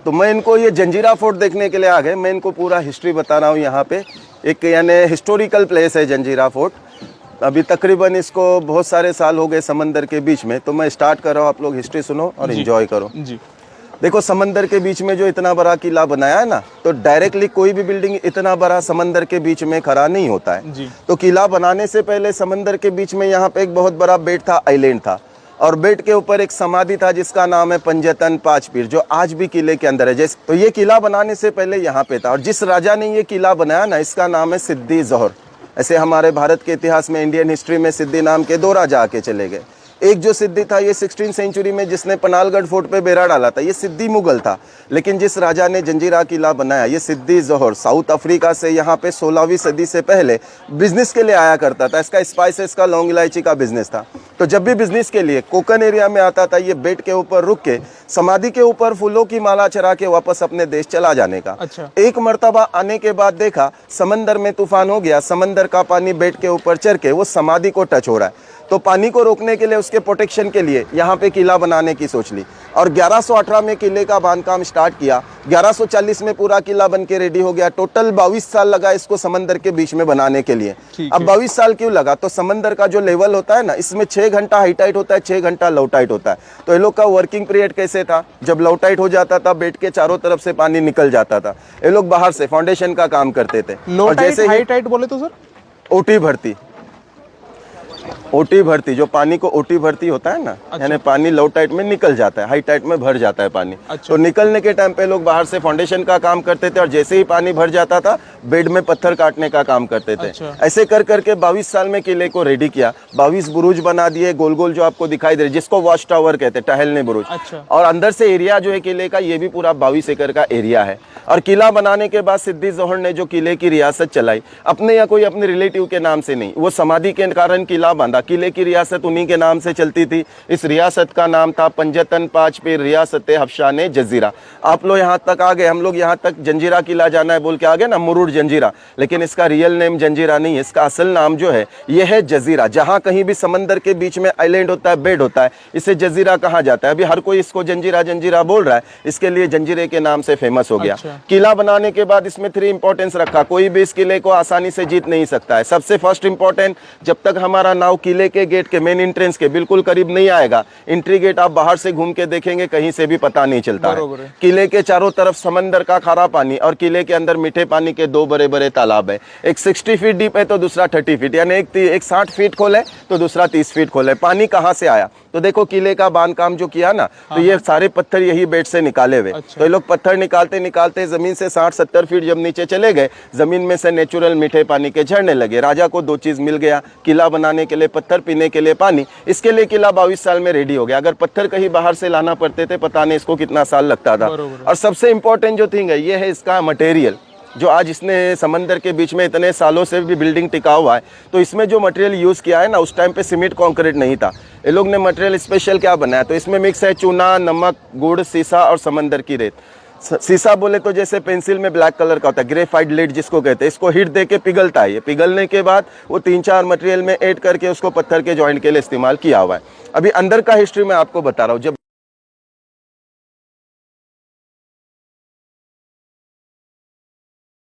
तो मैं इनको ये जंजीरा फोर्ट देखने के लिए आ गए। मैं इनको पूरा हिस्ट्री बता रहा हूँ। यहाँ पे एक यानी हिस्टोरिकल प्लेस है जंजीरा फोर्ट। अभी तकरीबन इसको बहुत सारे साल हो गए समंदर के बीच में। तो मैं स्टार्ट कर रहा हूँ, आप लोग हिस्ट्री सुनो और एंजॉय करो जी। देखो, समंदर के बीच में जो इतना बड़ा किला बनाया है ना, तो डायरेक्टली कोई भी बिल्डिंग इतना बड़ा समंदर के बीच में खड़ा नहीं होता है जी। तो किला बनाने से पहले समंदर के बीच में यहाँ पे एक बहुत बड़ा बेट था, आइलैंड था, और बेट के ऊपर एक समाधि था जिसका नाम है पंजतन पांच पीर, जो आज भी किले के अंदर है। जैसे तो ये किला बनाने से पहले यहाँ पे था, और जिस राजा ने ये किला बनाया ना, इसका नाम है सिद्दी जोहर। ऐसे हमारे भारत के इतिहास में, इंडियन हिस्ट्री में सिद्दी नाम के 2 राजा आके चले गए। एक जो सिद्दी था, ये 16वीं सेंचुरी में जिसने पनालगढ़ फोर्ट पे बेड़ा डाला था, ये सिद्दी मुगल था। लेकिन जिस राजा ने जंजीरा किला बनाया, ये सिद्दी जोहर, साउथ अफ्रीका से यहाँ पे 16वीं सदी से पहले बिजनेस के लिए आया करता था। इसका स्पाइसेस का, लौंग इलायची का बिजनेस था। तो जब भी बिजनेस के लिए कोकन एरिया में आता था, ये बेट के ऊपर रुक के समाधि के ऊपर फूलों की माला चढ़ा के वापस अपने देश चला जाने का। अच्छा। एक मर्तबा आने के बाद देखा समंदर में तूफान हो गया, समंदर का पानी बेट के ऊपर चढ़ के वो समाधि को टच हो रहा है। तो पानी को रोकने के लिए, उसके प्रोटेक्शन के लिए यहाँ पे किला बनाने की सोच ली, और 1118 में किले का बांधकाम स्टार्ट किया। 1140 में पूरा किला बन के रेडी हो गया। टोटल 22 साल लगा इसको समंदर के बीच में बनाने के लिए। अब 22 साल क्यों लगा? तो समंदर का जो लेवल होता है ना, इसमें 6 घंटा हाई टाइट होता है, 6 घंटा लो टाइट होता है। तो ये लोग का वर्किंग पीरियड कैसे था? जब लो टाइट हो जाता था, बेट के चारों तरफ से पानी निकल जाता था, ये लोग बाहर से फाउंडेशन का काम करते थे। लो टाइट, हाई टाइट बोले तो सर ओटी भर्ती, ओटी भर्ती, जो पानी को ओटी भर्ती होता है ना, अच्छा। यानी पानी लो टाइट में निकल जाता है, हाई टाइट में भर जाता है पानी। अच्छा। तो निकलने के टाइम पे लोग बाहर से फाउंडेशन का काम करते थे, और जैसे ही पानी भर जाता था, बेड में पत्थर काटने का काम करते थे। अच्छा। ऐसे कर करके 22 साल में किले को रेडी किया। 22 बुरुज बना दिए, गोल गोल जो आपको दिखाई दे रहे, जिसको वॉच टावर कहते हैं, टहलने बुरुज। अच्छा। और अंदर से एरिया जो है किले का, ये भी पूरा 22 एकड़ का एरिया है। और किला बनाने के बाद सिद्दी जोहर ने जो किले की रियासत चलाई, अपने या कोई अपने रिलेटिव के नाम से नहीं, वो समाधि के कारण किला बांधा। किले की रियासत उन्हीं के नाम से चलती थी। इस रियासत का नाम था पंजतन पांच पीर रियासत हफ्शाने जजीरा। आप लोग यहाँ तक आ गए, हम लोग यहाँ तक जंजीरा किला जाना है बोल के आ गए ना, मुरुड जंजीरा, लेकिन इसका रियल नेम जंजीरा नहीं है। इसका असल नाम जो है ये है जजीरा। जहाँ कहीं भी समंदर के बीच में आइलैंड होता है, बेड होता है, इसे जजीरा कहा जाता है। अभी हर कोई इसको जंजीरा जंजीरा बोल रहा है, इसके लिए जंजीरे के नाम से फेमस हो गया। अच्छा। किला बनाने के बाद इसमें 3 इंपॉर्टेंस रखा। कोई भी इस किले को आसानी से जीत नहीं सकता है। सबसे फर्स्ट इंपॉर्टेंट, जब तक हमारा नाव किले के गेट के, मेन एंट्रेंस के बिल्कुल करीब नहीं आएगा, एंट्री गेट आप बाहर से घूम के देखेंगे, कहीं से भी पता नहीं चलता है। किले के चारों तरफ समंदर का खारा पानी, और किले के अंदर मीठे पानी के 2 बड़े बड़े तालाब है। एक 60 फीट डीप है तो दूसरा 30 फीट, यानी एक 60 फीट खोल है तो दूसरा 30 फीट खोल है। पानी कहाँ से आया? तो देखो किले का बांधकाम जो किया ना, तो ये सारे पत्थर यही बेड से निकाले हुए। अच्छा। तो ये लोग पत्थर निकालते निकालते जमीन से 60-70 फीट जब नीचे चले गए, जमीन में से नेचुरल मीठे पानी के झरने लगे। राजा को 2 चीज मिल गया, किला बनाने के लिए पत्थर, पीने के लिए पानी। इसके लिए किला 22 साल में रेडी हो गया। अगर पत्थर कहीं बाहर से लाना पड़ते थे, पता नहीं इसको कितना साल लगता था। और सबसे इंपॉर्टेंट जो थिंग है, ये है इसका मटेरियल, जो आज इसने समंदर के बीच में इतने सालों से भी बिल्डिंग टिका हुआ है। तो इसमें जो मटेरियल यूज़ किया है ना, उस टाइम पे सीमेंट कंक्रीट नहीं था। ये लोग ने मटेरियल स्पेशल क्या बनाया, तो इसमें मिक्स है चूना, नमक, गुड़, सीसा और समंदर की रेत। सीसा बोले तो जैसे पेंसिल में ब्लैक कलर का होता है, ग्रेफाइट लीड जिसको कहते हैं, इसको हीट दे के पिघलता है। ये पिघलने के बाद वो 3-4 मटेरियल में ऐड करके उसको पत्थर के जॉइंट के लिए इस्तेमाल किया हुआ है। अभी अंदर का हिस्ट्री मैं आपको बता रहा हूँ। जब